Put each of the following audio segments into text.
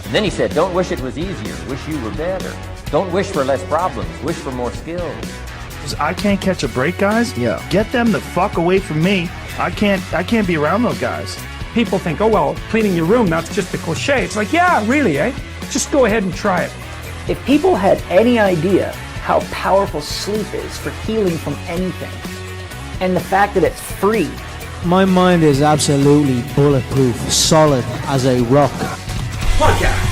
And then he said, don't wish it was easier, wish you were better. Don't wish for less problems, wish for more skills. I can't catch a break, guys. Yeah. Get them the fuck away from me. I can't be around those guys. People think, oh, well, cleaning your room, that's just a cliche. It's like, yeah, really, eh? Just go ahead and try it. If people had any idea how powerful sleep is for healing from anything, and the fact that it's free. My mind is absolutely bulletproof, solid as a rock. Podcast.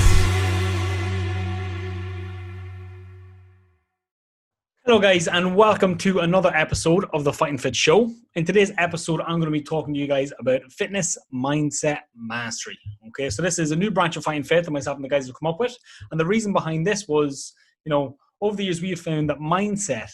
Hello guys, and welcome to another episode of the Fight and Fit Show. In today's episode, I'm going to be talking to you guys about fitness mindset mastery. Okay, so this is a new branch of Fight and Fit that myself and the guys have come up with. And the reason behind this was, over the years we have found that mindset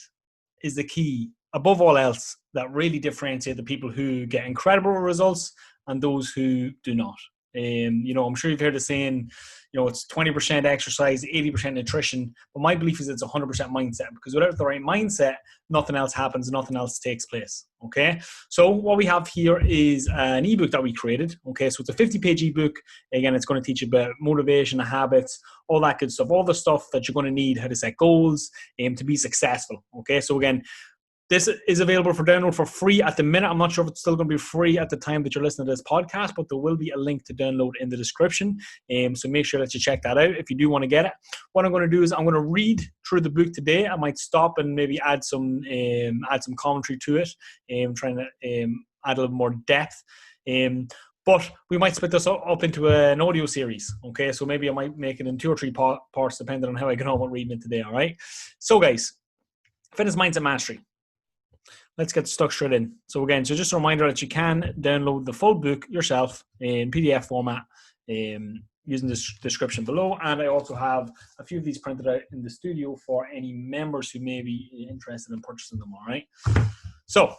is the key, above all else, that really differentiate the people who get incredible results and those who do not. I'm sure you've heard the saying, it's 20% exercise, 80% nutrition. But my belief is it's 100% mindset, because without the right mindset, nothing else happens, nothing else takes place. Okay. So what we have here is an ebook that we created. Okay. So it's a 50-page ebook. Again, it's going to teach you about motivation, habits, all that good stuff, all the stuff that you're going to need, how to set goals, to be successful. Okay. So again, this is available for download for free at the minute. I'm not sure if it's still going to be free at the time that you're listening to this podcast, but there will be a link to download in the description. So make sure that you check that out if you do want to get it. What I'm going to do is I'm going to read through the book today. I might stop and maybe add some commentary to it, trying to add a little more depth. But we might split this up into an audio series. Okay, so maybe I might make it in 2 or 3 parts, depending on how I get on with reading it today. All right. So guys, fitness mindset mastery. Let's get stuck straight in. So again, just a reminder that you can download the full book yourself in PDF format using the description below. And I also have a few of these printed out in the studio for any members who may be interested in purchasing them, all right? So,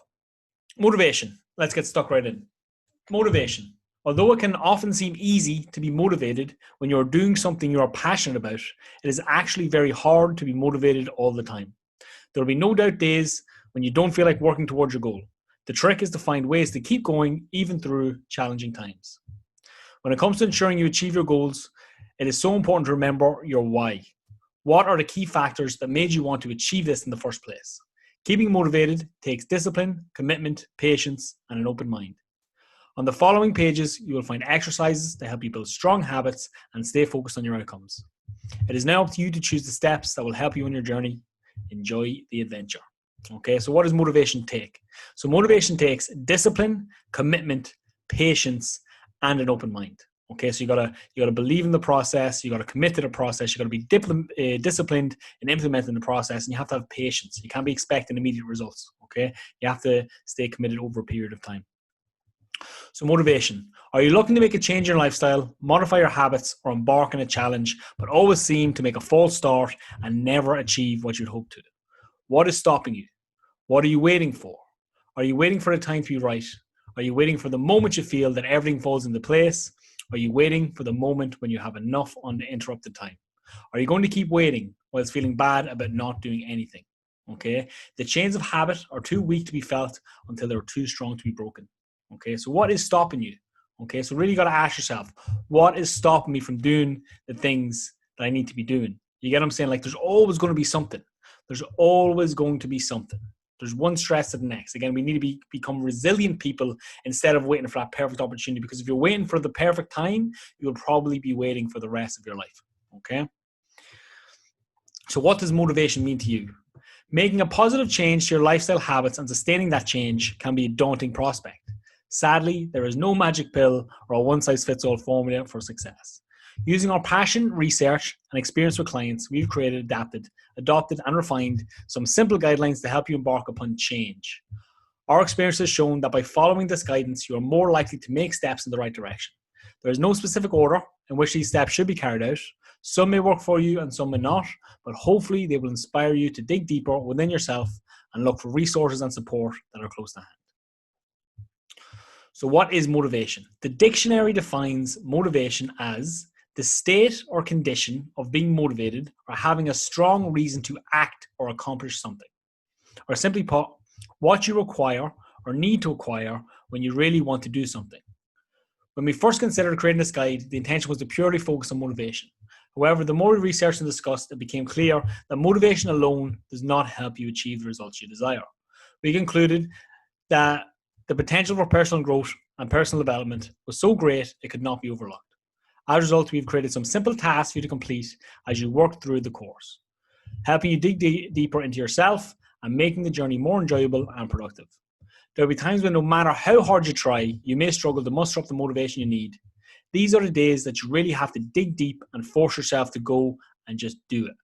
motivation. Let's get stuck right in. Motivation. Although it can often seem easy to be motivated when you're doing something you're passionate about, it is actually very hard to be motivated all the time. There will be no doubt days when you don't feel like working towards your goal. The trick is to find ways to keep going even through challenging times. When it comes to ensuring you achieve your goals, it is so important to remember your why. What are the key factors that made you want to achieve this in the first place? Keeping motivated takes discipline, commitment, patience, and an open mind. On the following pages, you will find exercises to help you build strong habits and stay focused on your outcomes. It is now up to you to choose the steps that will help you on your journey. Enjoy the adventure. Okay, so what does motivation take? So motivation takes discipline, commitment, patience, and an open mind. Okay, so you gotta believe in the process, you gotta commit to the process, you gotta be disciplined in implementing the process, and you have to have patience. You can't be expecting immediate results. Okay, you have to stay committed over a period of time. So motivation. Are you looking to make a change in your lifestyle, modify your habits, or embark on a challenge, but always seem to make a false start and never achieve what you'd hoped to? What is stopping you? What are you waiting for? Are you waiting for the time to be right? Are you waiting for the moment you feel that everything falls into place? Are you waiting for the moment when you have enough uninterrupted time? Are you going to keep waiting while feeling bad about not doing anything? Okay. The chains of habit are too weak to be felt until they're too strong to be broken. Okay. So what is stopping you? Okay. So really got to ask yourself, what is stopping me from doing the things that I need to be doing? You get what I'm saying? Like there's always going to be something. There's always going to be something. There's one stress to the next. Again, we need to become resilient people instead of waiting for that perfect opportunity, because if you're waiting for the perfect time, you'll probably be waiting for the rest of your life. Okay? So what does motivation mean to you? Making a positive change to your lifestyle habits and sustaining that change can be a daunting prospect. Sadly, there is no magic pill or a one-size-fits-all formula for success. Using our passion, research, and experience with clients, we've created, adopted, and refined some simple guidelines to help you embark upon change. Our experience has shown that by following this guidance, you are more likely to make steps in the right direction. There is no specific order in which these steps should be carried out. Some may work for you and some may not, but hopefully they will inspire you to dig deeper within yourself and look for resources and support that are close to hand. So what is motivation? The dictionary defines motivation as the state or condition of being motivated or having a strong reason to act or accomplish something. Or simply put, what you require or need to acquire when you really want to do something. When we first considered creating this guide, the intention was to purely focus on motivation. However, the more we researched and discussed, it became clear that motivation alone does not help you achieve the results you desire. We concluded that the potential for personal growth and personal development was so great it could not be overlooked. As a result, we've created some simple tasks for you to complete as you work through the course, helping you dig deeper into yourself and making the journey more enjoyable and productive. There will be times when no matter how hard you try, you may struggle to muster up the motivation you need. These are the days that you really have to dig deep and force yourself to go and just do it.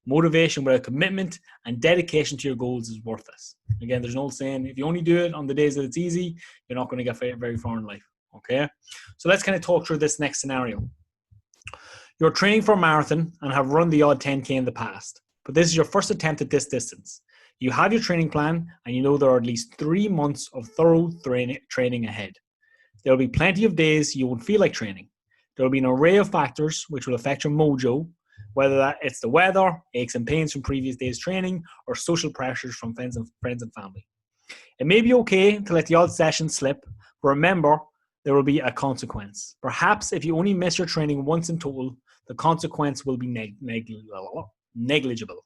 Motivation without commitment and dedication to your goals is worthless. Again, there's an old saying, if you only do it on the days that it's easy, you're not going to get very far in life. Okay? So let's kind of talk through this next scenario. You're training for a marathon and have run the odd 10K in the past, but this is your first attempt at this distance. You have your training plan and you know there are at least 3 months of thorough training ahead. There will be plenty of days you won't feel like training. There will be an array of factors which will affect your mojo, whether it's the weather, aches and pains from previous days' training, or social pressures from friends and family. It may be okay to let the odd session slip, but remember, there will be a consequence. Perhaps if you only miss your training once in total, the consequence will be negligible.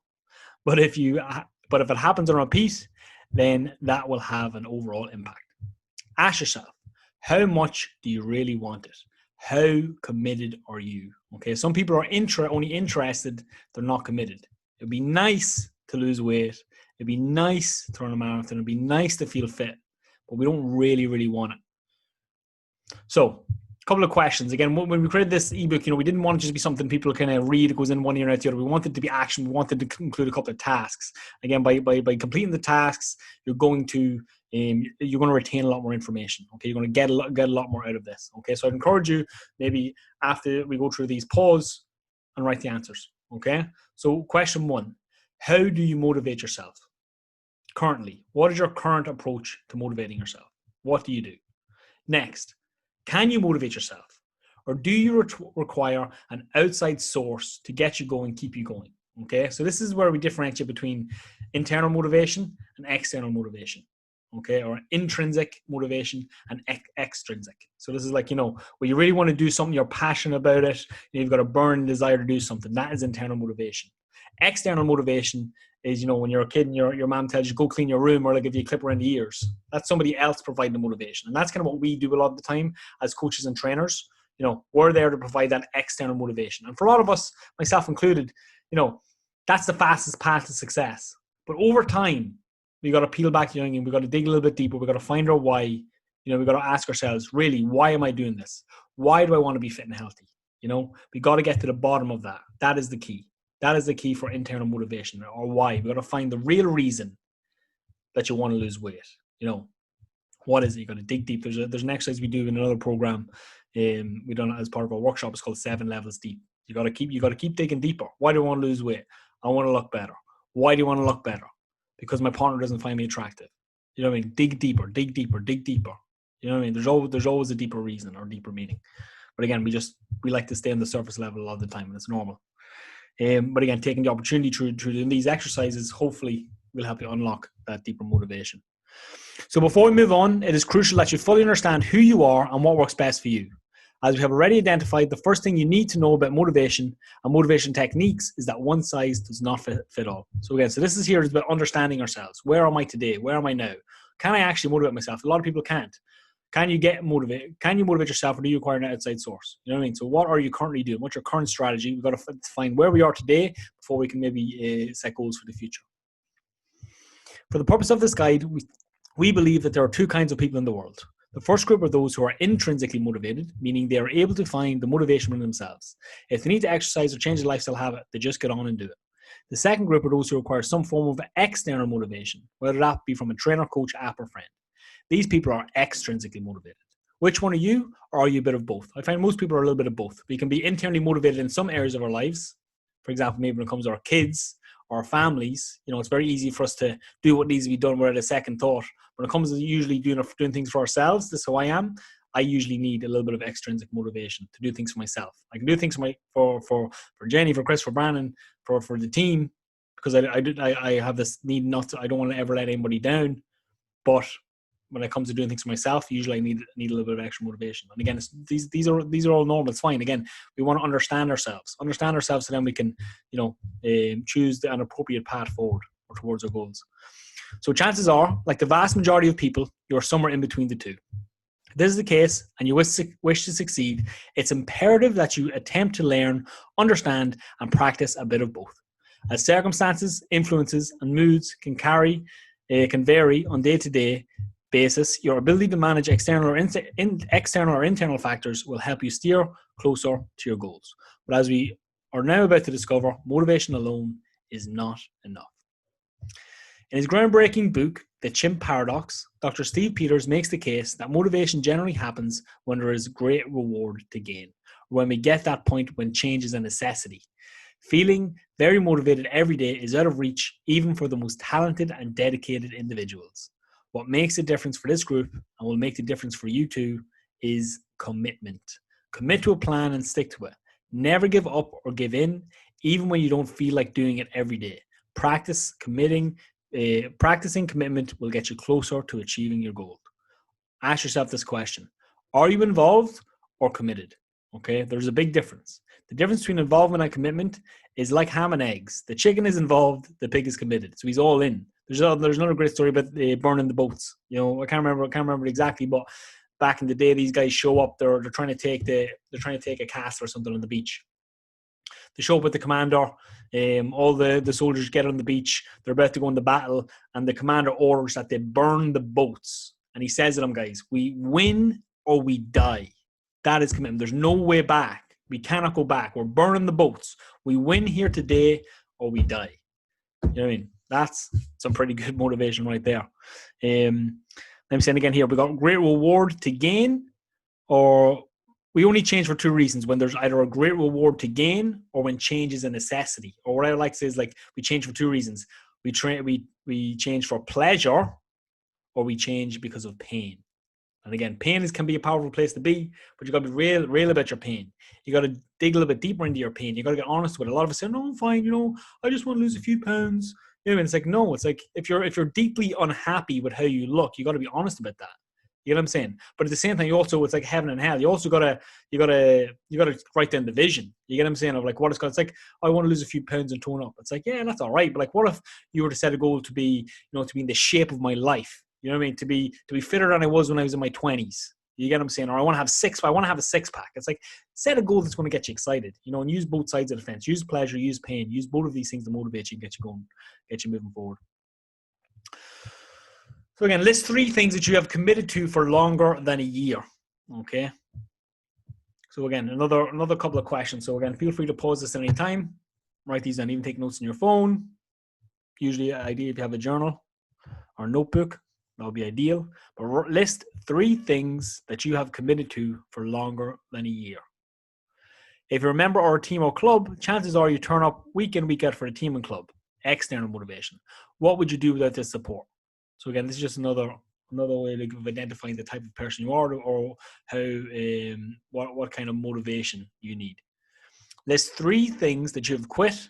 But if it happens on repeat, then that will have an overall impact. Ask yourself, how much do you really want it? How committed are you? Okay, some people are only interested, they're not committed. It'd be nice to lose weight. It'd be nice to run a marathon. It'd be nice to feel fit, but we don't really want it. So, a couple of questions. Again, when we created this ebook, we didn't want it to just be something people kind of read. It goes in one ear and out the other. We wanted it to be action. We wanted to include a couple of tasks. Again, by completing the tasks, you're going to retain a lot more information. Okay, you're going to get a lot more out of this. Okay, so I'd encourage you, maybe after we go through these, pause and write the answers. Okay, so question 1: how do you motivate yourself currently? What is your current approach to motivating yourself? What do you do? Next, can you motivate yourself, or do you require an outside source to get you going, keep you going? Okay, so this is where we differentiate between internal motivation and external motivation. Okay, or intrinsic motivation and extrinsic. So this is like, when you really want to do something, you're passionate about it, you've got a burning desire to do something. That is internal motivation. External motivation is, when you're a kid and your mom tells you go clean your room, or like if you clip around the ears. That's somebody else providing the motivation. And that's kind of what we do a lot of the time as coaches and trainers. We're there to provide that external motivation. And for a lot of us, myself included, that's the fastest path to success. But over time, we got to peel back the onion. We got to dig a little bit deeper. We got to find our why. We got to ask ourselves, really, why am I doing this? Why do I want to be fit and healthy? We got to get to the bottom of that. That is the key. That is the key for internal motivation, or why. We got to find the real reason that you want to lose weight. What is it? You got to dig deep. There's an exercise we do in another program. We done it as part of our workshop. It's called 7 Levels Deep. You got to keep digging deeper. Why do I want to lose weight? I want to look better. Why do you want to look better? Because my partner doesn't find me attractive. You know what I mean? Dig deeper, dig deeper, dig deeper. You know what I mean? There's always a deeper reason or deeper meaning. But again, we like to stay on the surface level a lot of the time, and it's normal. But again, taking the opportunity through doing these exercises, hopefully will help you unlock that deeper motivation. So before we move on, it is crucial that you fully understand who you are and what works best for you. As we have already identified, the first thing you need to know about motivation and motivation techniques is that one size does not fit all. So again, this is about understanding ourselves. Where am I today? Where am I now? Can I actually motivate myself? A lot of people can't. Can you get motivated? Can you motivate yourself, or do you require an outside source? You know what I mean? So what are you currently doing? What's your current strategy? We've got to find where we are today before we can maybe set goals for the future. For the purpose of this guide, we believe that there are 2 kinds of people in the world. The first group are those who are intrinsically motivated, meaning they are able to find the motivation within themselves. If they need to exercise or change their lifestyle habit, they just get on and do it. The second group are those who require some form of external motivation, whether that be from a trainer, coach, app, or friend. These people are extrinsically motivated. Which one are you, or are you a bit of both? I find most people are a little bit of both. We can be internally motivated in some areas of our lives. For example, maybe when it comes to our kids or our families, it's very easy for us to do what needs to be done without a second thought. When it comes to usually doing things for ourselves, this is who I am. I usually need a little bit of extrinsic motivation to do things for myself. I can do things for Jenny, for Chris, for Brandon, for the team, because I have this need I don't want to ever let anybody down. But when it comes to doing things for myself, usually I need a little bit of extra motivation. And again, these are all normal. It's fine. Again, we want to understand ourselves so then we can, choose an appropriate path forward or towards our goals. So chances are, like the vast majority of people, you're somewhere in between the two. If this is the case and you wish to succeed, it's imperative that you attempt to learn, understand, and practice a bit of both. As circumstances, influences, and moods can vary on day-to-day basis, your ability to manage external or internal factors will help you steer closer to your goals. But as we are now about to discover, motivation alone is not enough. In his groundbreaking book, The Chimp Paradox, Dr. Steve Peters makes the case that motivation generally happens when there is great reward to gain, or when we get that point when change is a necessity. Feeling very motivated every day is out of reach even for the most talented and dedicated individuals. What makes a difference for this group, and will make the difference for you too, is commitment. Commit to a plan and stick to it. Never give up or give in, even when you don't feel like doing it every day. Practicing commitment will get you closer to achieving your goal. Ask yourself this question: are you involved or committed? Okay, there's a big difference. The difference between involvement and commitment is like ham and eggs. The chicken is involved, the pig is committed. So he's all in. There's another great story about burning the boats. I can't remember exactly, but back in the day, these guys show up. They're trying to take a castle or something on the beach. They show up with the commander. All the soldiers get on the beach. They're about to go into battle, and the commander orders that they burn the boats. And he says to them, guys, we win or we die. That is commitment. There's no way back. We cannot go back. We're burning the boats. We win here today or we die. You know what I mean? That's some pretty good motivation right there. I'm saying again here, we got great reward to gain, or we only change for two reasons: when there's either a great reward to gain or when change is a necessity. Or what I like to say is, like, we change for two reasons. We change for pleasure, or we change because of pain. And again, pain can be a powerful place to be, but you got to be real about your pain. You got to dig a little bit deeper into your pain. You got to get honest with it. A lot of us say, "No, I'm fine. I just want to lose a few pounds." It's like, no. It's like if you're deeply unhappy with how you look, you got to be honest about that. You know what I'm saying? But at the same time, it's like heaven and hell. You also gotta write down the vision. You get what I'm saying? Of like what it's got. It's like, I want to lose a few pounds and tone up. It's like, yeah, that's all right. But like, what if you were to set a goal to be, to be in the shape of my life? You know what I mean? To be fitter than I was when I was in my 20s. You get what I'm saying? Or I want to have a six pack. It's like, set a goal that's going to get you excited. And use both sides of the fence. Use pleasure, use pain. Use both of these things to motivate you and get you going, get you moving forward. So again, list 3 things that you have committed to for longer than a year. Okay. So again, another couple of questions. So again, feel free to pause this at any time. Write these down. Even take notes on your phone. Usually, ideal if you have a journal or notebook, that would be ideal. But list 3 things that you have committed to for longer than a year. If you're a member or a team or club, chances are you turn up week in, week out for a team and club. External motivation. What would you do without this support? So again, this is just another way of identifying the type of person you are, or how what kind of motivation you need. List 3 things that you've quit.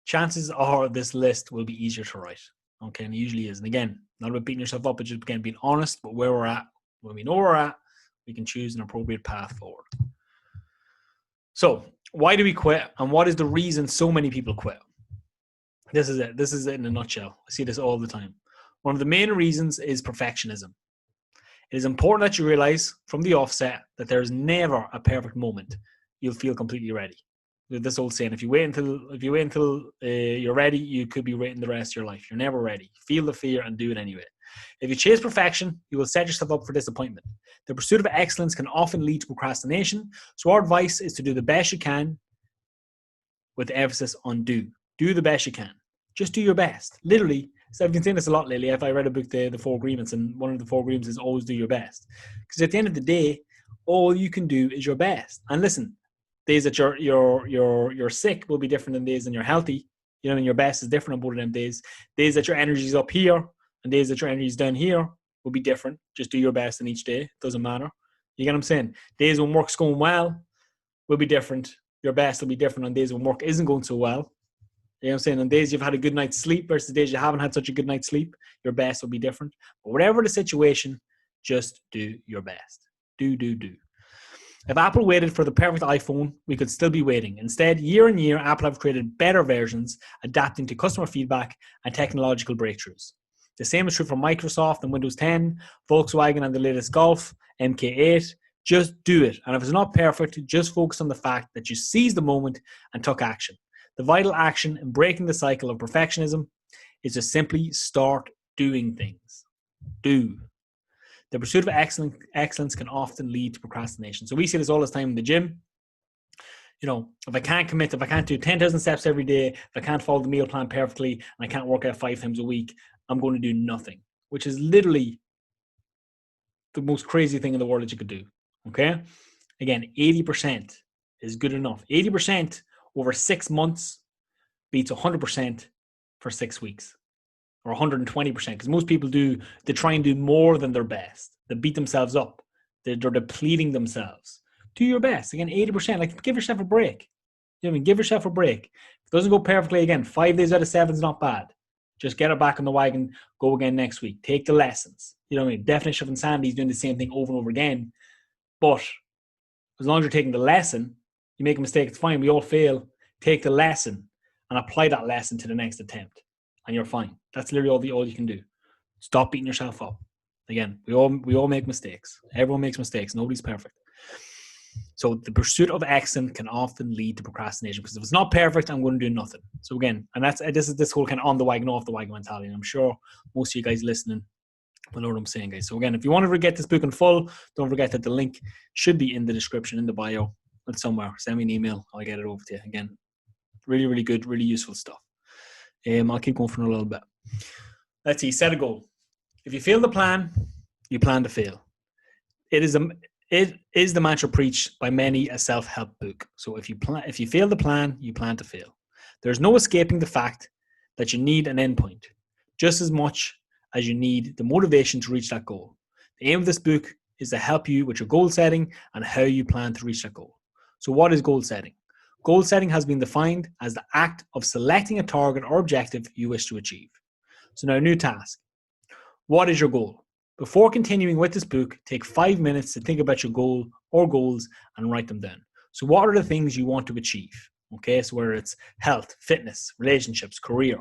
Chances are this list will be easier to write. Okay, and it usually is. And again, not about beating yourself up, but just again being honest about where we're at. When we know where we're at, we can choose an appropriate path forward. So, why do we quit, and what is the reason so many people quit? This is it. This is it in a nutshell. I see this all the time. One of the main reasons is perfectionism. It is important that you realize from the offset that there is never a perfect moment you'll feel completely ready. This old saying: if you wait until you're ready, you could be waiting the rest of your life. You're never ready. Feel the fear and do it anyway. If you chase perfection, you will set yourself up for disappointment. The pursuit of excellence can often lead to procrastination. So our advice is to do the best you can, with emphasis on do. Do the best you can. Just do your best. Literally. So I've been saying this a lot lately. If I read a book, the 4 Agreements, and one of the 4 Agreements is always do your best. Because at the end of the day, all you can do is your best. And listen, days that you're sick will be different than days when you're healthy. You know what I mean? Your best is different on both of them days. Days that your energy is up here and days that your energy is down here will be different. Just do your best in each day. It doesn't matter. You get what I'm saying? Days when work's going well will be different. Your best will be different on days when work isn't going so well. You know what I'm saying? On days you've had a good night's sleep versus days you haven't had such a good night's sleep, your best will be different. But whatever the situation, Just do your best. Do. If Apple waited for the perfect iPhone, we could still be waiting. Instead, year on year, Apple have created better versions, adapting to customer feedback and technological breakthroughs. The same is true for Microsoft and Windows 10, Volkswagen and the latest Golf, MK8. Just do it. And if it's not perfect, just focus on the fact that you seized the moment and took action. The vital action in breaking the cycle of perfectionism is to simply start doing things. Do. The pursuit of excellence can often lead to procrastination. So we see this all the time in the gym. You know, if I can't commit, if I can't do 10,000 steps every day, if I can't follow the meal plan perfectly, and I can't work out 5 times a week, I'm going to do nothing, which is literally the most crazy thing in the world that you could do. Okay? Again, 80% is good enough. 80% over 6 months beats 100% for 6 weeks. Or 120%, because most people they try and do more than their best. They beat themselves up. They're depleting themselves. Do your best. Again, 80%. Like, give yourself a break. You know what I mean? Give yourself a break. If it doesn't go perfectly, again, 5 days out of 7 is not bad. Just get it back on the wagon. Go again next week. Take the lessons. You know what I mean? Definition of insanity is doing the same thing over and over again. But as long as you're taking the lesson, you make a mistake, it's fine. We all fail. Take the lesson and apply that lesson to the next attempt. And you're fine. That's literally all you can do. Stop beating yourself up. Again, we all make mistakes. Everyone makes mistakes. Nobody's perfect. So the pursuit of excellence can often lead to procrastination, because if it's not perfect, I'm going to do nothing. So again, and this is this whole kind of on the wagon, off the wagon mentality. And I'm sure most of you guys listening will know what I'm saying, guys. So again, if you want to get this book in full, don't forget that the link should be in the description, in the bio, and somewhere. Send me an email. I'll get it over to you. Again, really, really good, really useful stuff. I'll keep going for a little bit. Let's see. Set a goal. If you fail the plan, you plan to fail. It is the mantra preached by many a self-help book. So if you fail the plan, you plan to fail. There's no escaping the fact that you need an endpoint, just as much as you need the motivation to reach that goal. The aim of this book is to help you with your goal setting and how you plan to reach that goal. So what is goal setting? Goal setting has been defined as the act of selecting a target or objective you wish to achieve. So now, a new task. What is your goal? Before continuing with this book, take 5 minutes to think about your goal or goals and write them down. So what are the things you want to achieve? Okay, so whether it's health, fitness, relationships, career,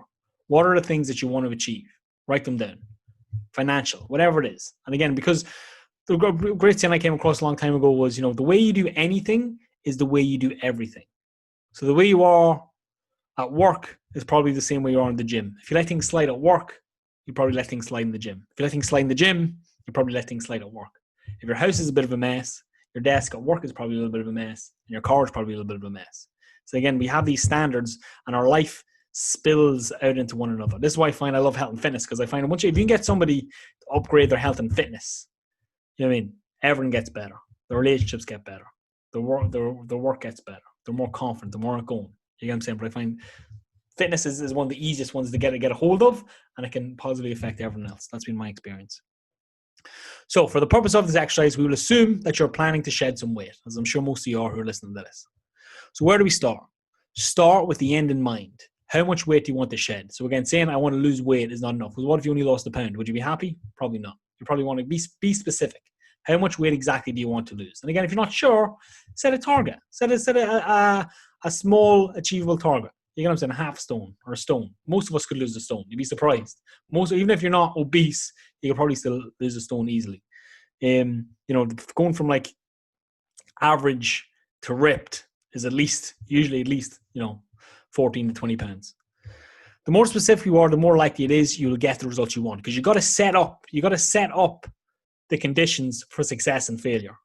what are the things that you want to achieve? Write them down. Financial, whatever it is. And again, because the great thing I came across a long time ago was, the way you do anything is the way you do everything. So the way you are at work is probably the same way you are in the gym. If you let things slide at work, you probably let things slide in the gym. If you let things slide in the gym, you probably let things slide at work. If your house is a bit of a mess, your desk at work is probably a little bit of a mess, and your car is probably a little bit of a mess. So again, we have these standards, and our life spills out into one another. This is why I love health and fitness, because I find if you can get somebody to upgrade their health and fitness, you know what I mean? Everyone gets better. The relationships get better. The work gets better. They're more confident, they're more outgoing. You get what I'm saying? But I find fitness is one of the easiest ones to get a hold of, and it can positively affect everyone else. That's been my experience. So for the purpose of this exercise, we will assume that you're planning to shed some weight, as I'm sure most of you are who are listening to this. So where do we start? Start with the end in mind. How much weight do you want to shed? So again, saying I want to lose weight is not enough. Because what if you only lost a pound? Would you be happy? Probably not. You probably want to be specific. How much weight exactly do you want to lose? And again, if you're not sure, set a target. Set a small, achievable target. You know what I'm saying? A half stone or a stone. Most of us could lose a stone. You'd be surprised. Even if you're not obese, you could probably still lose a stone easily. Going from like average to ripped is usually at least 14 to 20 pounds. The more specific you are, the more likely it is you'll get the results you want, because you got to set up the conditions for success and failure.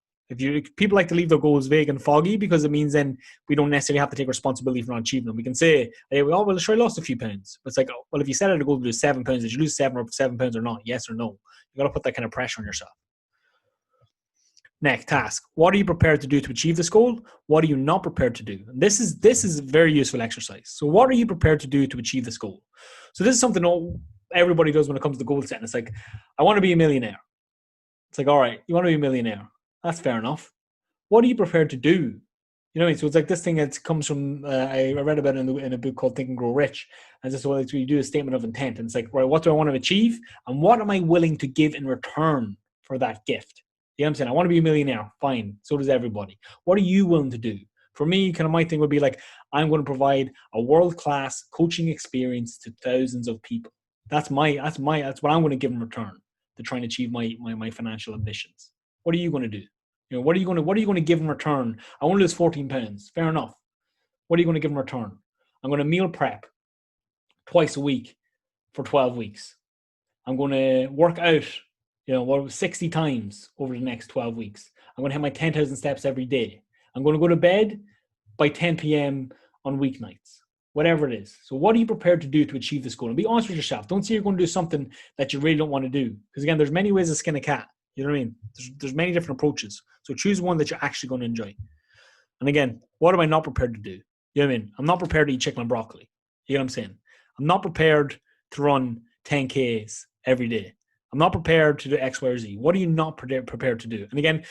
People like to leave their goals vague and foggy, because it means then we don't necessarily have to take responsibility for not achieving them. We can say, hey, well, sure, I lost a few pounds. But it's like, well, if you set out a goal to lose 7 pounds, did you lose 7 pounds or not? Yes or no? You got to put that kind of pressure on yourself. Next task. What are you prepared to do to achieve this goal? What are you not prepared to do? And this is a very useful exercise. So what are you prepared to do to achieve this goal? So this is something everybody does when it comes to goal setting. It's like, I want to be a millionaire. It's like, all right, you want to be a millionaire. That's fair enough. What are you prepared to do? You know what I mean? So it's like this thing that comes from, I read about it in a book called Think and Grow Rich. And this is what you do, a statement of intent. And it's like, right, what do I want to achieve? And what am I willing to give in return for that gift. You know what I'm saying? I want to be a millionaire. Fine. So does everybody. What are you willing to do? For me, kind of my thing would be like, I'm going to provide a world-class coaching experience to thousands of people. That's what I'm going to give in return to try and achieve my financial ambitions. What are you going to do? You know, what are you going to give in return? I want to lose 14 pounds. Fair enough. What are you going to give in return? I'm going to meal prep twice a week for 12 weeks. I'm going to work out, 60 times over the next 12 weeks. I'm going to have my 10,000 steps every day. I'm going to go to bed by 10 p.m. on weeknights, whatever it is. So what are you prepared to do to achieve this goal? And be honest with yourself. Don't say you're going to do something that you really don't want to do. Because again, there's many ways to skin a cat. You know what I mean? There's many different approaches. So choose one that you're actually going to enjoy. And again, what am I not prepared to do? You know what I mean? I'm not prepared to eat chicken and broccoli. You know what I'm saying? I'm not prepared to run 10Ks every day. I'm not prepared to do X, Y, or Z. What are you not prepared to do? And again,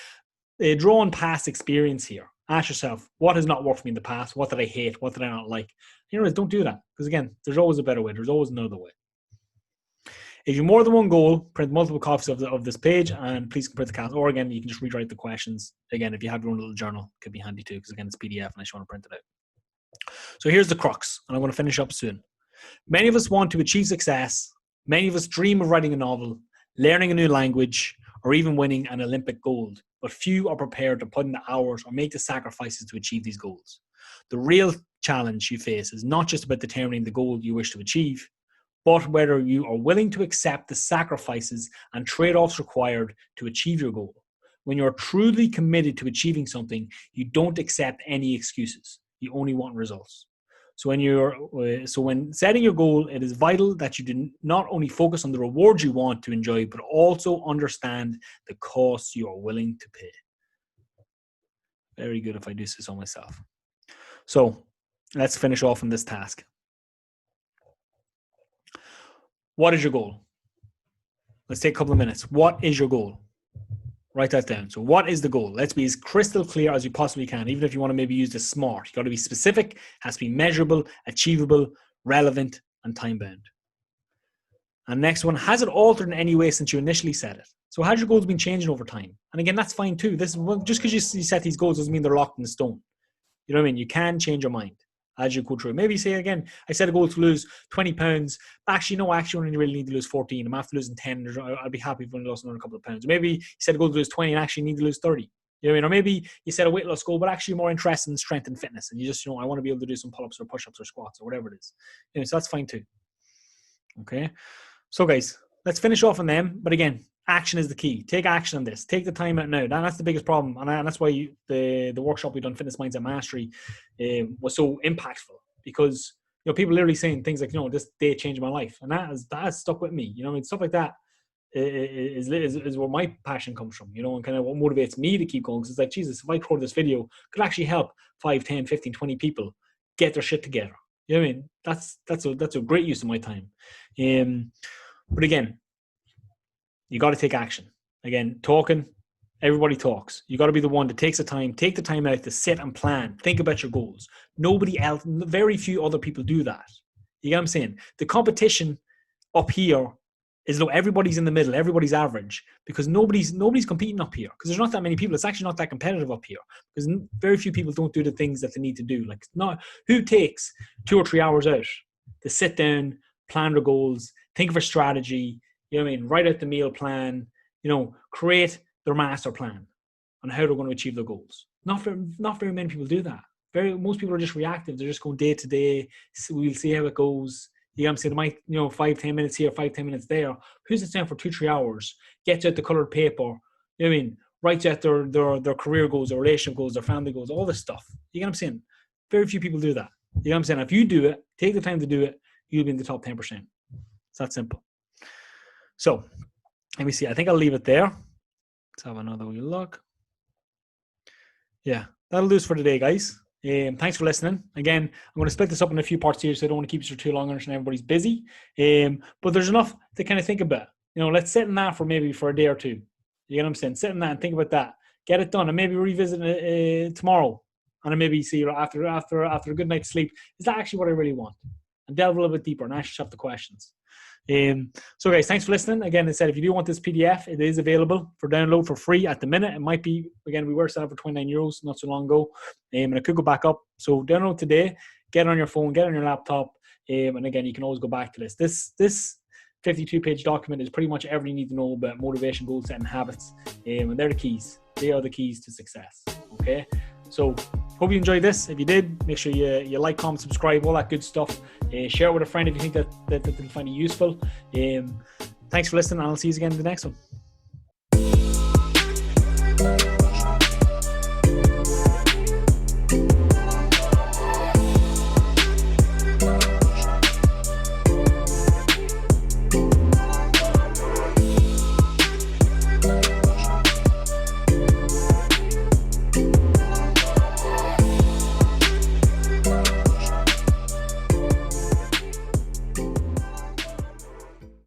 draw on past experience here. Ask yourself, what has not worked for me in the past? What did I hate? What did I not like? You know, don't do that. Because again, there's always a better way. There's always another way. If you have more than one goal, print multiple copies of this page, and please print the cast. Or again, you can just rewrite the questions. Again, if you have your own little journal, it could be handy too, because again, it's PDF and I just want to print it out. So here's the crux, and I'm going to finish up soon. Many of us want to achieve success. Many of us dream of writing a novel, learning a new language, or even winning an Olympic gold. But few are prepared to put in the hours or make the sacrifices to achieve these goals. The real challenge you face is not just about determining the goal you wish to achieve, but whether you are willing to accept the sacrifices and trade-offs required to achieve your goal. When you're truly committed to achieving something, you don't accept any excuses. You only want results. So when setting your goal, it is vital that you do not only focus on the rewards you want to enjoy, but also understand the costs you are willing to pay. Very good if I do this on myself. So let's finish off on this task. What is your goal? Let's take a couple of minutes. What is your goal? Write that down. So what is the goal? Let's be as crystal clear as you possibly can. Even if you want to maybe use the SMART, you got to be specific, has to be measurable, achievable, relevant, and time-bound. And next one, has it altered in any way since you initially set it? So has your goals been changing over time? And again, that's fine too. Just because you set these goals doesn't mean they're locked in stone. You know what I mean? You can change your mind as you go through. Maybe say again, I set a goal to lose 20 pounds. Actually, no, I only really need to lose 14. I'm after losing 10. I'll be happy if I only lost another couple of pounds. Maybe you set a goal to lose 20 and actually need to lose 30. You know what I mean? Or maybe you set a weight loss goal, but actually more interested in strength and fitness. And you just, I want to be able to do some pull-ups or push-ups or squats or whatever it is. So that's fine too. Okay. So guys, let's finish off on them. But again, action is the key. Take action on this. Take the time out now. That's the biggest problem. And that's why the workshop we done, Fitness Mindset Mastery, was so impactful. Because people literally saying things like, this day changed my life, and that has stuck with me. Stuff like that is where my passion comes from. And kind of what motivates me to keep going. Because it's like, Jesus, if I record this video, could actually help 5, 10, 15, 20 people get their shit together. You know what I mean? That's a great use of my time. But again, you got to take action. Again, talking. Everybody talks. You got to be the one that take the time out to sit and plan. Think about your goals. Nobody else, very few other people do that. You get what I'm saying? The competition up here is though everybody's in the middle, everybody's average, because nobody's competing up here because there's not that many people. It's actually not that competitive up here because very few people don't do the things that they need to do. Like, not who takes 2 or 3 hours out to sit down, plan their goals, think of a strategy. You know what I mean? Write out the meal plan. Create their master plan on how they're going to achieve their goals. Not very many people do that. Most people are just reactive. They're just going day to day. So we'll see how it goes. You know what I'm saying? They might, 5-10 minutes here, 5-10 minutes there. Who's it down for 2-3 hours? Gets out the colored paper. You know what I mean? Writes out their career goals, their relationship goals, their family goals, all this stuff. You know what I'm saying? Very few people do that. You know what I'm saying? If you do it, take the time to do it, you'll be in the top 10%. It's that simple. So let me see. I think I'll leave it there. Let's have another wee look. Yeah, that'll do us for today, guys. Thanks for listening. Again, I'm going to split this up in a few parts here, so I don't want to keep you for too long. I understand everybody's busy. But there's enough to kind of think about. Let's sit in that for a day or two. You get what I'm saying? Sit in that and think about that. Get it done, and maybe revisit it tomorrow. And then maybe see after a good night's sleep, is that actually what I really want? and delve a little bit deeper and ask yourself the questions. So guys, thanks for listening. Again, I said, if you do want this PDF, it is available for download for free at the minute. It might be, again, we were selling for €29 not so long ago, and it could go back up. So download today, get it on your phone, get it on your laptop, and again, you can always go back to this. This 52-page document is pretty much everything you need to know about motivation, goal setting, habits, and they're the keys. They are the keys to success. Okay, so hope you enjoyed this. If you did, make sure you like, comment, subscribe, all that good stuff. Share it with a friend if you think that they'll find it useful. Thanks for listening, and I'll see you again in the next one.